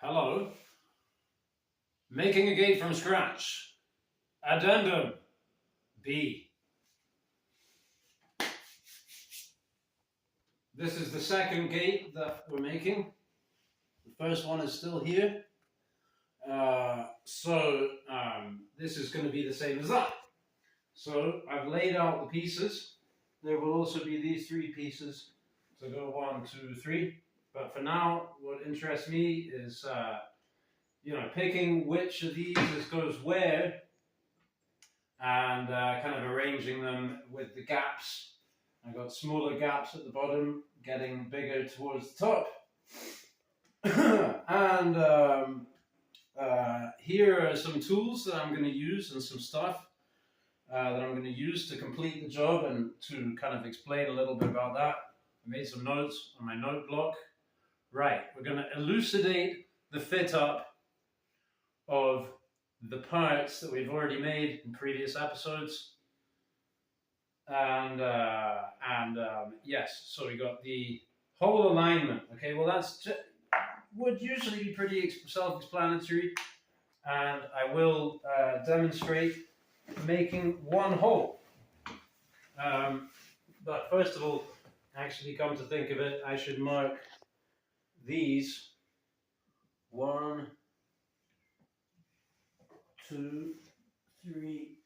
Hello. Making a gate from scratch. Addendum. B. This is the second gate that we're making. The first one is still here. This is going to be the same as that. So I've laid out the pieces. There will also be these three pieces to go 1, 2, 3. But for now, what interests me is picking which of these goes where and kind of arranging them with the gaps. I've got smaller gaps at the bottom, getting bigger towards the top. And here are some tools that I'm going to use and some stuff that I'm going to use to complete the job and to kind of explain a little bit about that. I made some notes on my note block. Right, we're going to elucidate the fit up of the parts that we've already made in previous episodes. Yes, so we got the hole alignment. Okay, well would usually be pretty self-explanatory, and I will demonstrate making one hole. But first of all, actually come to think of it, I should mark these 1, 2, 3,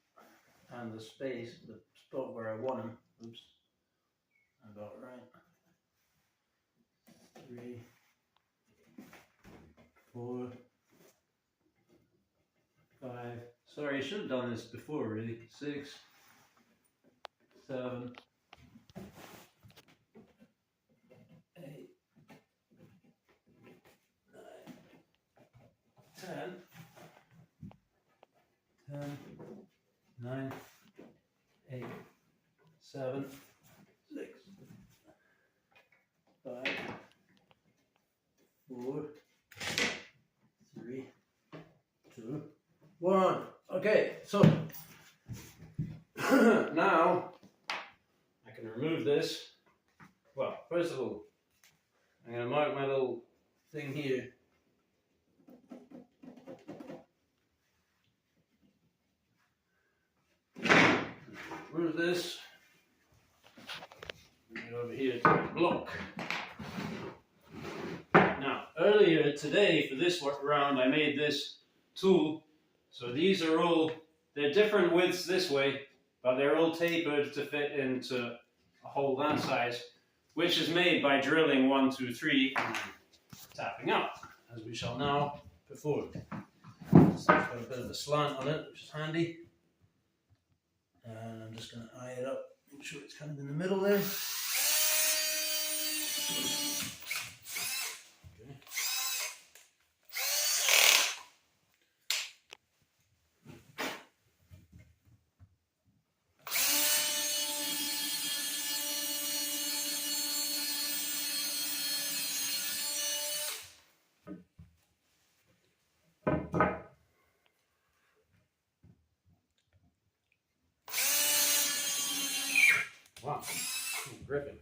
and the space, the spot where I want them. Oops, I got it right. 3, 4, 5. Sorry, I should have done this before, really. 6, 7, 8, 9, 10, 9, 8, 7, 6, 5, 4, 3, 2, 1. Okay, so now I can remove this. Well, first of all, I'm going to mark my little thing here. Remove this. Bring it over here to the block. Now, earlier today for this work round, I made this tool. So these are all, they're different widths this way, but they're all tapered to fit into a hole that size, which is made by drilling 1, 2, 3 and tapping out, as we shall now perform. So it's got a bit of a slant on it, which is handy. And I'm just going to eye it up, make sure it's kind of in the middle there. Okay. Wow, gripping.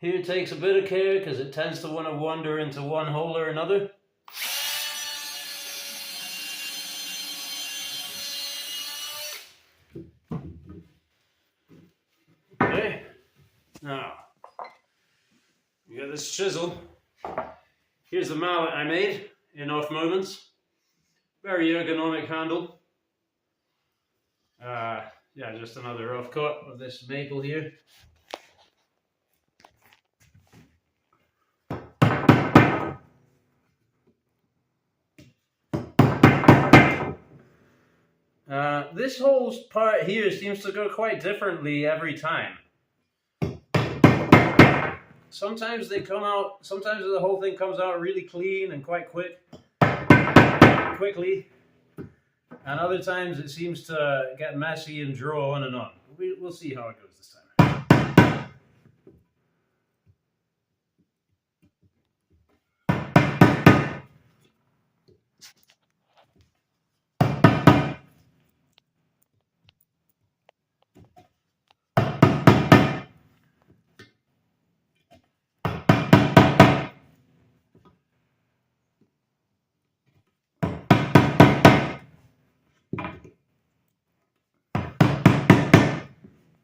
Here it takes a bit of care because it tends to want to wander into one hole or another. Okay, now you got this chisel. Here's the mallet I made in off moments. Very ergonomic handle. Yeah, just another rough cut of this maple here. This whole part here seems to go quite differently every time. Sometimes they come out, sometimes the whole thing comes out really clean and quite quickly. And other times it seems to get messy and draw on and on. We'll see how it goes this time.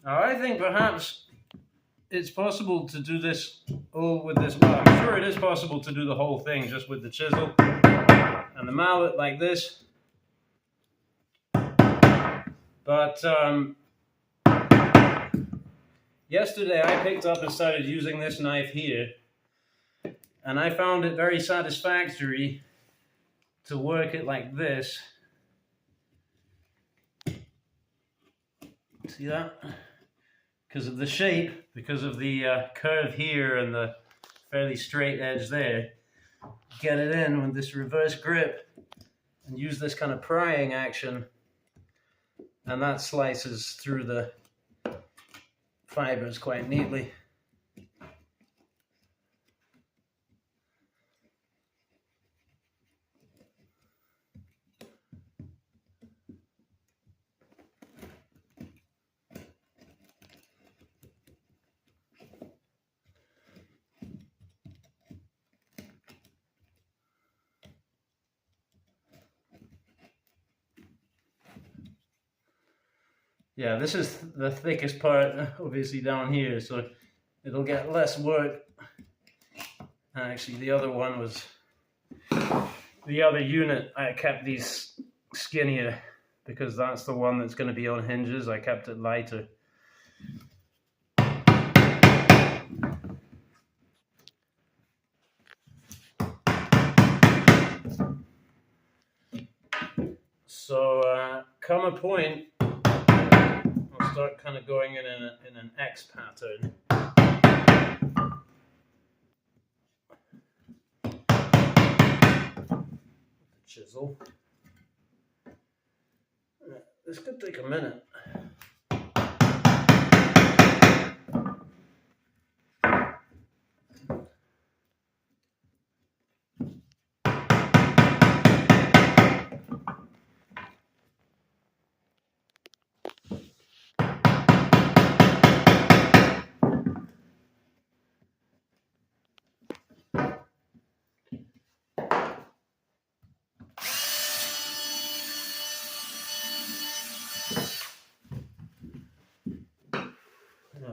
Now, I think perhaps it's possible to do this all with this. Well, I'm sure it is possible to do the whole thing just with the chisel and the mallet like this. But yesterday I picked up and started using this knife here, and I found it very satisfactory to work it like this. See that? Because of the shape, because of the curve here and the fairly straight edge there. Get it in with this reverse grip and use this kind of prying action, and that slices through the fibers quite neatly. Yeah, this is the thickest part, obviously down here, so it'll get less work. Actually, the other one was, the other unit, I kept these skinnier because that's the one that's going to be on hinges. I kept it lighter. So, come a point, I'll start kind of going in an X pattern. Chisel. This could take a minute.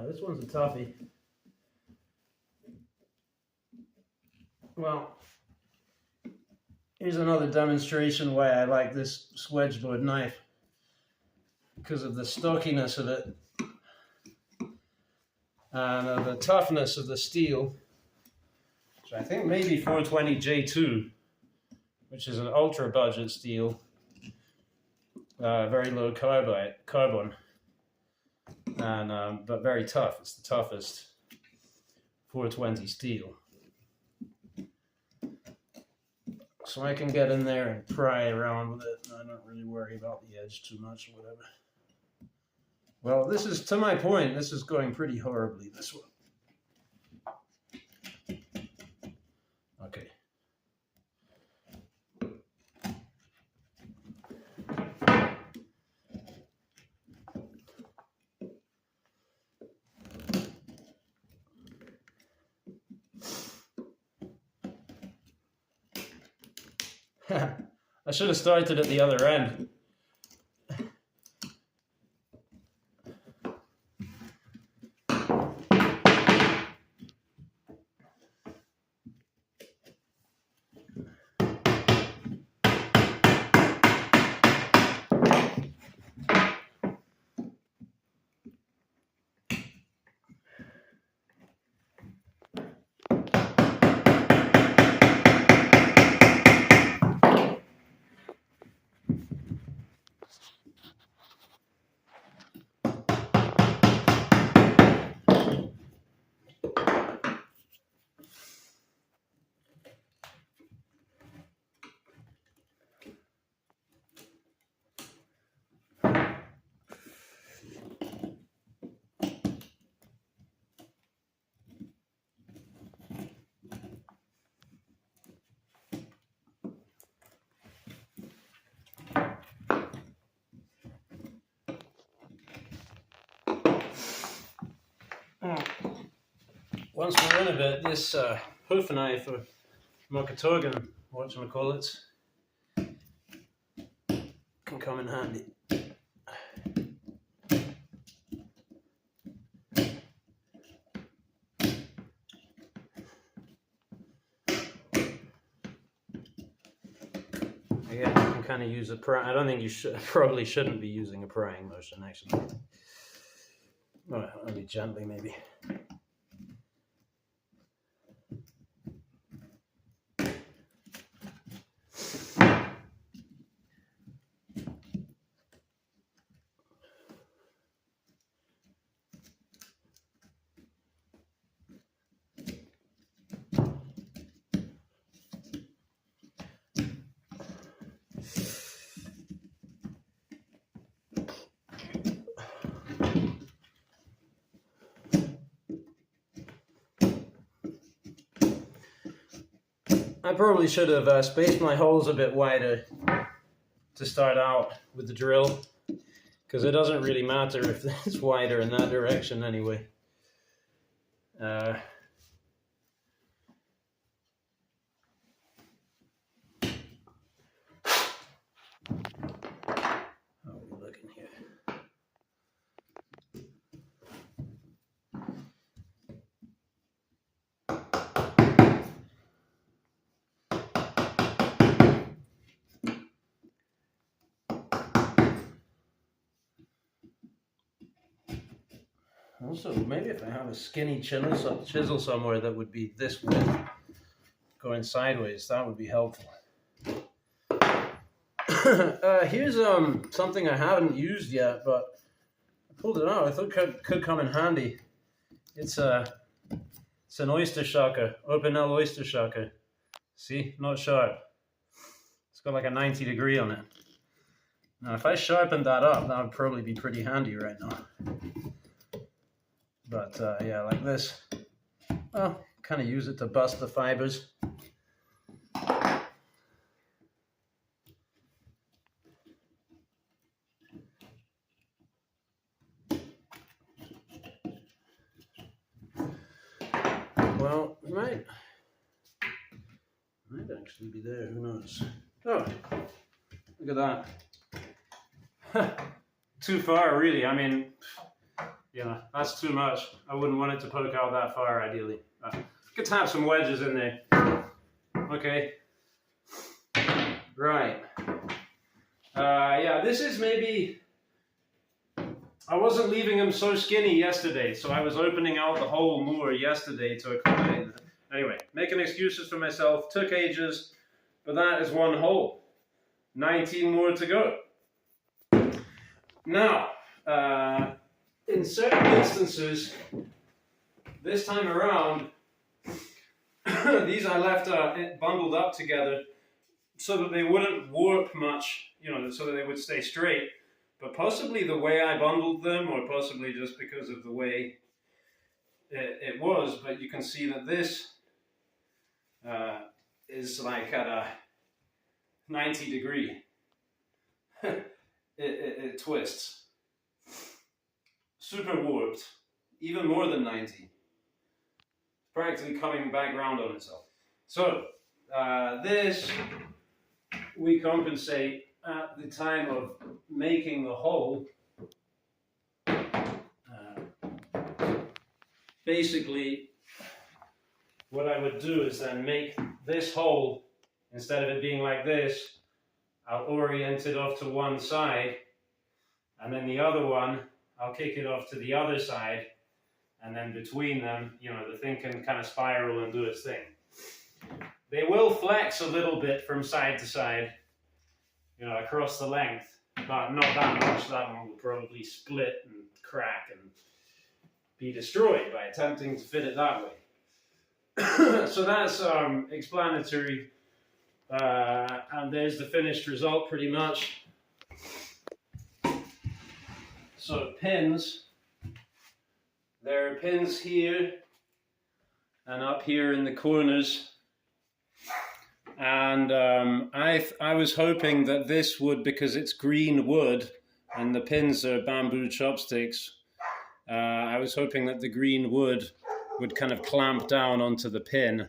This one's a toughie. Well, here's another demonstration why I like this Swedgeboard knife, because of the stockiness of it and the toughness of the steel, which I think may be 420 J2, which is an ultra budget steel, very low carbon. And but very tough. It's the toughest 420 steel. So I can get in there and pry around with it. I don't really worry about the edge too much or whatever. Well, this is, to my point, this is going pretty horribly, this one. Okay. I should have started at the other end. Once we're in a bit, this hoof knife or Mokatorgan, whatchamacallits, can come in handy. Again, you can kind of use a pry. I don't think you probably shouldn't be using a prying motion, actually. Well, only gently, maybe. I probably should have spaced my holes a bit wider to start out with the drill, because it doesn't really matter if it's wider in that direction anyway. How are we looking here? Also, maybe if I have a skinny chisel somewhere that would be this width, going sideways, that would be helpful. Here's something I haven't used yet, but I pulled it out. I thought it could come in handy. It's an oyster shocker, open L oyster shocker. See, not sharp. It's got like a 90 degree on it. Now, if I sharpened that up, that would probably be pretty handy right now. But yeah, like this. Well, kind of use it to bust the fibers. Well, it might actually be there, who knows? Oh, look at that. Too far, really. I mean, you know, that's too much. I wouldn't want it to poke out that far, ideally. Could have some wedges in there. Okay. Right. Yeah, this is maybe... I wasn't leaving them so skinny yesterday, so I was opening out the hole more yesterday to accommodate them. Anyway, making excuses for myself. Took ages, but that is one hole. 19 more to go. Now, in certain instances, this time around, these I left bundled up together so that they wouldn't warp much, you know, so that they would stay straight. But possibly the way I bundled them, or possibly just because of the way it was, but you can see that this is like at a 90 degree. it twists. Super warped, even more than 90. Practically coming back round on itself. So this we compensate at the time of making the hole. Basically, what I would do is then make this hole, instead of it being like this, I'll orient it off to one side, and then the other one, I'll kick it off to the other side, and then between them, you know, the thing can kind of spiral and do its thing. They will flex a little bit from side to side, you know, across the length, but not that much. That one will probably split and crack and be destroyed by attempting to fit it that way. So that's explanatory, and there's the finished result pretty much. So pins, there are pins here and up here in the corners. And I was hoping that this would, because it's green wood and the pins are bamboo chopsticks, I was hoping that the green wood would kind of clamp down onto the pin,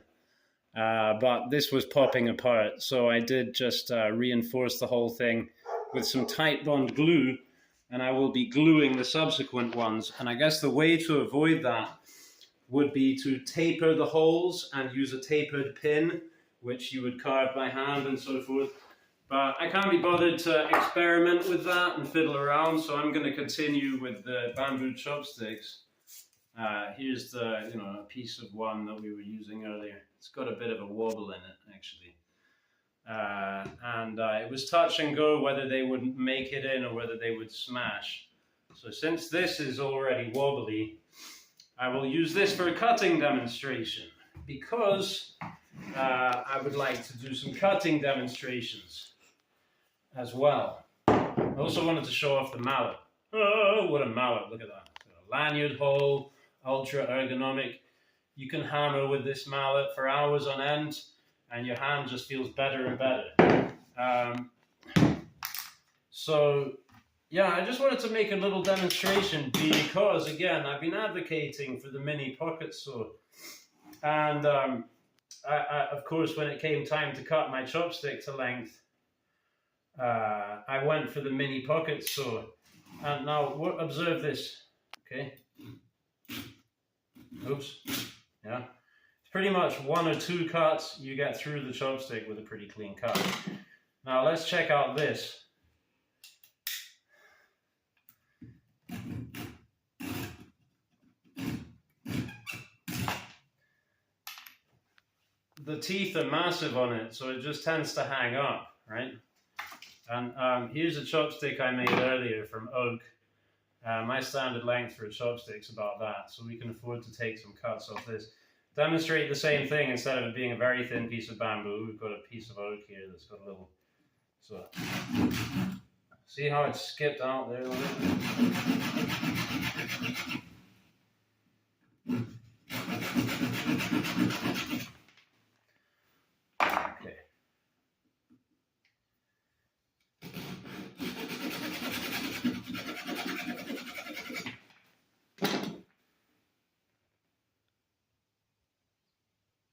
but this was popping apart. So I did just reinforce the whole thing with some tight bond glue, and I will be gluing the subsequent ones. And I guess the way to avoid that would be to taper the holes and use a tapered pin, which you would carve by hand and so forth. But I can't be bothered to experiment with that and fiddle around, so I'm going to continue with the bamboo chopsticks. Here's the, a piece of one that we were using earlier. It's got a bit of a wobble in it, actually. And it was touch and go whether they would make it in or whether they would smash. So since this is already wobbly, I will use this for a cutting demonstration because I would like to do some cutting demonstrations as well. I also wanted to show off the mallet. Oh, what a mallet, look at that. Got a lanyard hole, ultra ergonomic. You can hammer with this mallet for hours on end and your hand just feels better and better. So yeah, I just wanted to make a little demonstration because, again, I've been advocating for the mini pocket saw. And I, of course, when it came time to cut my chopstick to length, I went for the mini pocket saw. And now, observe this, okay? Oops, yeah. It's pretty much 1 or 2 cuts, you get through the chopstick with a pretty clean cut. Now, let's check out this. The teeth are massive on it, so it just tends to hang up, right? And here's a chopstick I made earlier from oak. My standard length for a chopstick is about that, so we can afford to take some cuts off this. Demonstrate the same thing. Instead of it being a very thin piece of bamboo, we've got a piece of oak here that's got a little... So, see how it's skipped out there a little bit? Okay.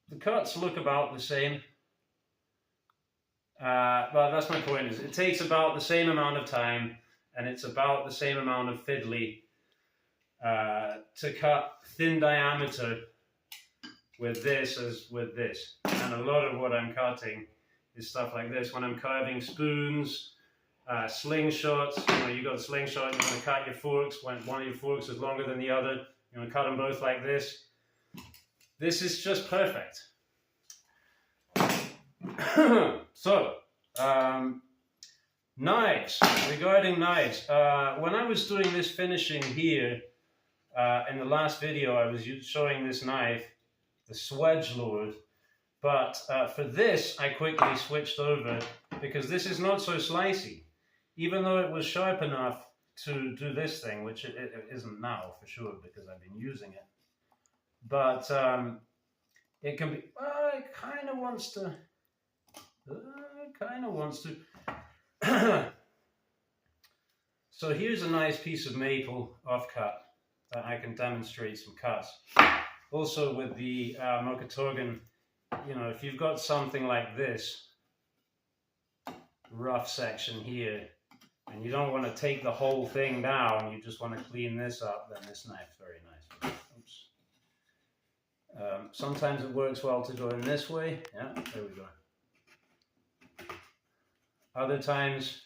The cuts look about the same. But that's my point, is it takes about the same amount of time and it's about the same amount of fiddly to cut thin diameter with this as with this. And a lot of what I'm cutting is stuff like this. When I'm carving spoons, slingshots, you've got a slingshot, you want to cut your forks, when one of your forks is longer than the other, you want to cut them both like this. This is just perfect. So, knives, regarding knives, when I was doing this finishing here, in the last video I was showing this knife, the Swedge Lord, but for this I quickly switched over because this is not so slicey, even though it was sharp enough to do this thing, which it isn't now for sure because I've been using it, but it can be, it kind of wants to, So here's a nice piece of maple offcut that I can demonstrate some cuts. Also with the Mokatorgan, if you've got something like this rough section here, and you don't want to take the whole thing down, you just want to clean this up, then this knife's very nice. Oops. Sometimes it works well to go in this way. Yeah, there we go. Other times,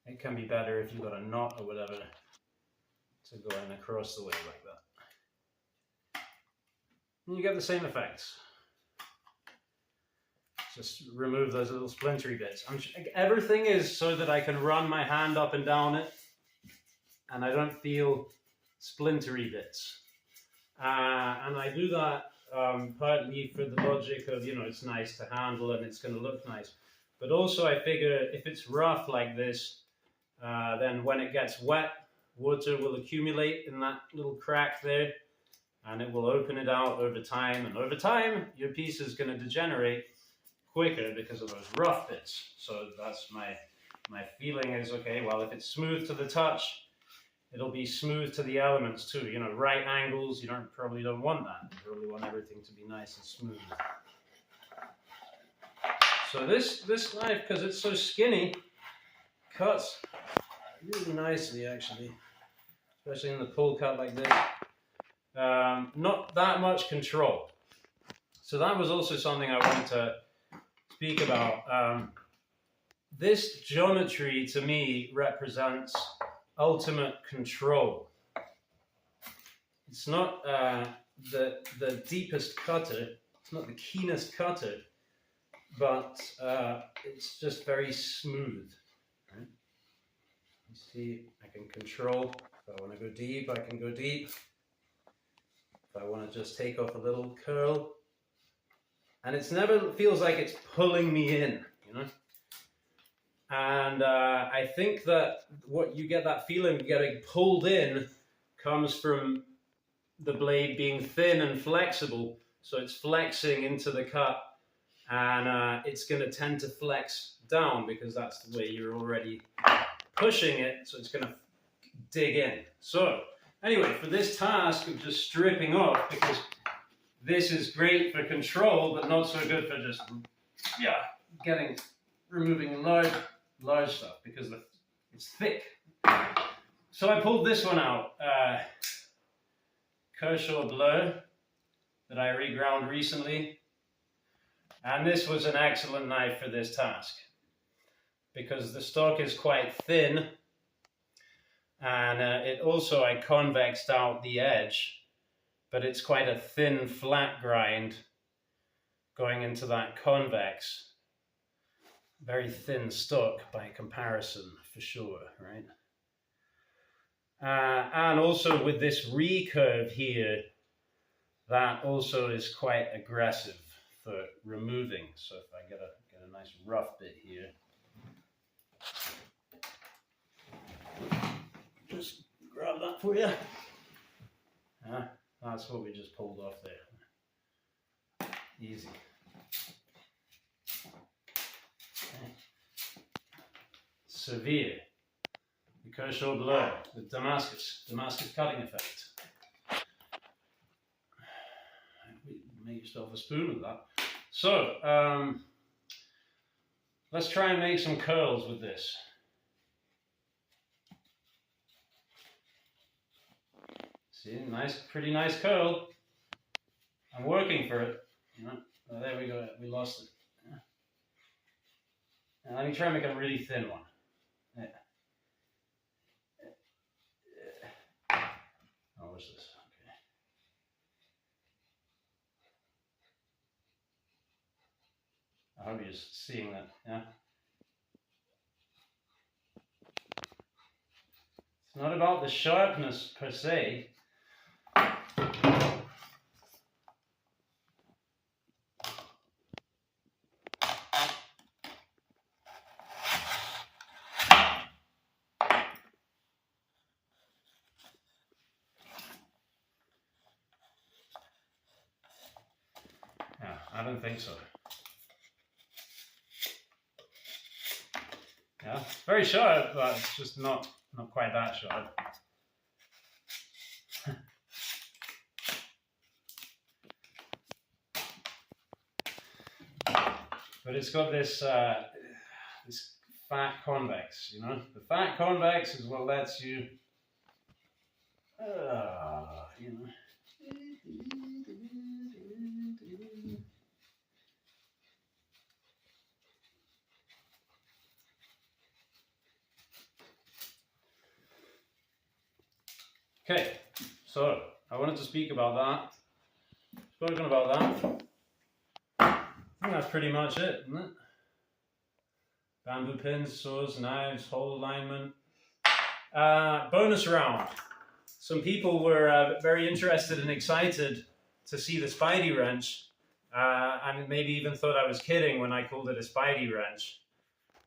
it can be better if you've got a knot or whatever to go in across the way like that. And you get the same effects. Just remove those little splintery bits. Everything is so that I can run my hand up and down it and I don't feel splintery bits. And I do that partly for the logic of, it's nice to handle and it's going to look nice. But also I figure if it's rough like this, then when it gets wet, water will accumulate in that little crack there and it will open it out over time. And over time, your piece is going to degenerate quicker because of those rough bits. So that's my feeling is, okay, well, if it's smooth to the touch, it'll be smooth to the elements too. Right angles, you probably don't want that. You really want everything to be nice and smooth. So this knife, because it's so skinny, cuts really nicely actually, especially in the pull cut like this. Not that much control. So that was also something I wanted to speak about. this geometry to me represents ultimate control. It's not the deepest cutter, it's not the keenest cutter, but it's just very smooth. Right? You see, I can control. If I want to go deep, I can go deep. If I want to just take off a little curl, and it's never feels like it's pulling me in, you know. And I think that what you get that feeling of getting pulled in comes from the blade being thin and flexible. So it's flexing into the cut, and it's going to tend to flex down because that's the way you're already pushing it. So it's going to dig in. So anyway, for this task of just stripping off, because this is great for control, but not so good for just, removing large stuff because it's thick. So I pulled this one out, Kershaw Bleu, that I reground recently. And this was an excellent knife for this task because the stock is quite thin, and it also, I convexed out the edge, but it's quite a thin flat grind going into that convex. Very thin stock by comparison, for sure, right? And also with this recurve here, that also is quite aggressive for removing. So if I get a nice rough bit here, just grab that for you. That's what we just pulled off there. Easy. Okay. Severe. The Kershaw Bleu, the Damascus cutting effect. Make yourself a spoon of that. So, let's try and make some curls with this. See, pretty nice curl. I'm working for it. You know? Oh, there we go. We lost it. Yeah. And let me try and make a really thin one. Yeah. Oh, what's this? Okay. I hope you're seeing that. Yeah. It's not about the sharpness per se. I don't think so. Yeah, very sharp, but it's just not quite that sharp. But it's got this this fat convex, you know. The fat convex is what lets you, you know. Okay, so I wanted to speak about that. Spoken about that. I think that's pretty much it, isn't it? Bamboo pins, saws, knives, hole alignment. Bonus round. Some people were very interested and excited to see the Spidey wrench, and maybe even thought I was kidding when I called it a Spidey wrench.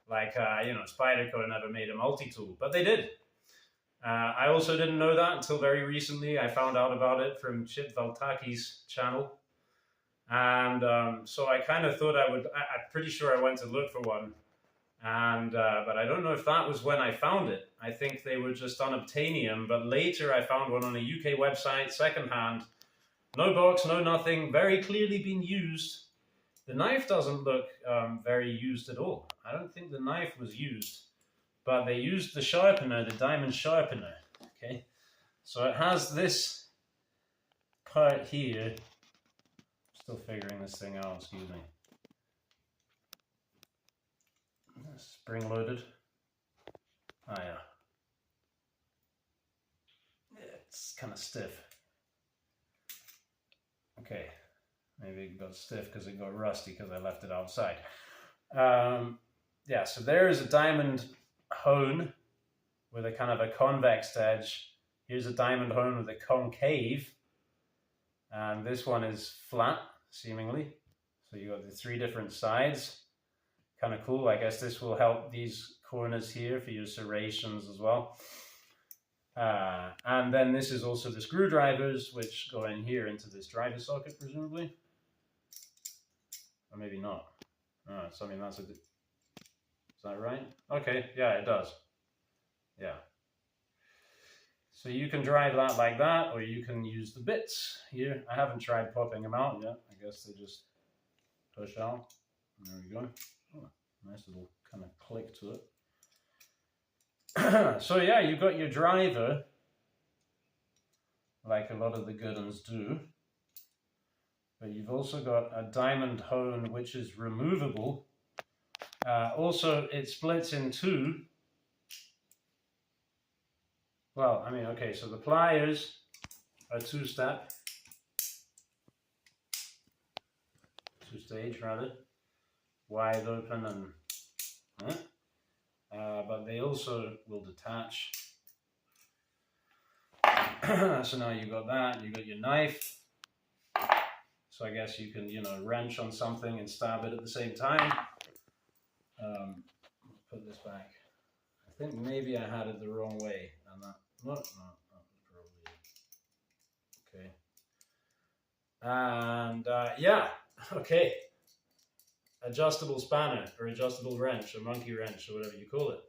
Like, you know, Spyderco never made a multi-tool, but they did. I also didn't know that until very recently. I found out about it from Chip Valtaki's channel. And so I kind of thought I'm pretty sure I went to look for one. And but I don't know if that was when I found it. I think they were just unobtainium, but later I found one on a UK website, secondhand. No box, no nothing, very clearly been used. The knife doesn't look very used at all. I don't think the knife was used. But they used the sharpener, the diamond sharpener, okay? So it has this part here. Still figuring this thing out, excuse me. spring loaded. Oh yeah. It's kind of stiff. Okay, maybe it got stiff because it got rusty because I left it outside. Yeah, so there is a diamond hone with a kind of a convex edge. Here's a diamond hone with a concave. And this one is flat, seemingly. So you got the 3 different sides. Kind of cool. I guess this will help these corners here for your serrations as well. And then this is also the screwdrivers, which go in here into this driver socket, presumably. Or maybe not. Oh, so I mean, that's a bit... Is that right? Okay, yeah, it does. Yeah. So you can drive that like that, or you can use the bits here. I haven't tried popping them out yet. I guess they just push out. There we go. Oh, nice little kind of click to it. So yeah, you've got your driver, like a lot of the good ones do. But you've also got a diamond hone, which is removable. Also, it splits in 2. Well, I mean, okay, so the pliers are 2-step. 2-stage, rather. Wide open and... but they also will detach. So now you've got that, you've got your knife. So I guess you can, wrench on something and stab it at the same time. Put this back. I think maybe I had it the wrong way. And that, no, that was probably okay. And yeah, okay. Adjustable spanner or adjustable wrench or monkey wrench or whatever you call it.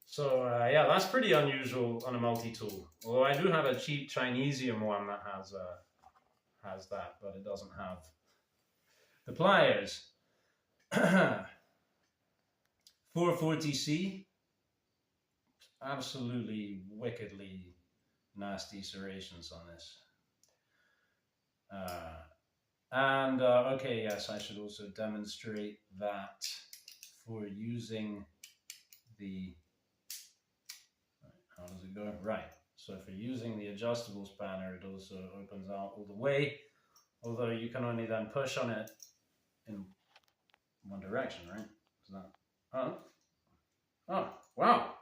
So yeah, that's pretty unusual on a multi-tool. Although I do have a cheap Chinesium one that has that, but it doesn't have the pliers. 440C, absolutely wickedly nasty serrations on this. Okay, yes, I should also demonstrate that for using the, how does it go? Right, so for using the adjustable spanner, it also opens out all the way, although you can only then push on it in one direction, right? Is that, oh, wow.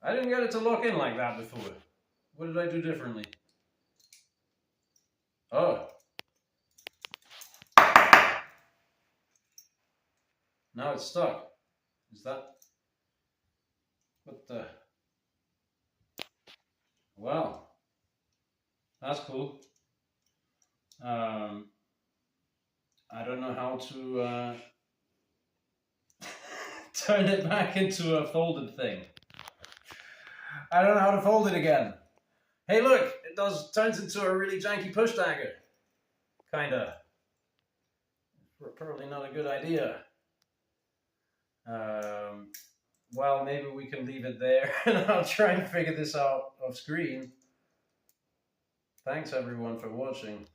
I didn't get it to lock in like that before. What did I do differently? Oh. Now it's stuck. Is that... What the... Wow. That's cool. I don't know how to turn it back into a folded thing. I don't know how to fold it again. Hey look, it turns into a really janky push dagger. Kinda. Probably not a good idea. Well, maybe we can leave it there and I'll try and figure this out off screen. Thanks everyone for watching.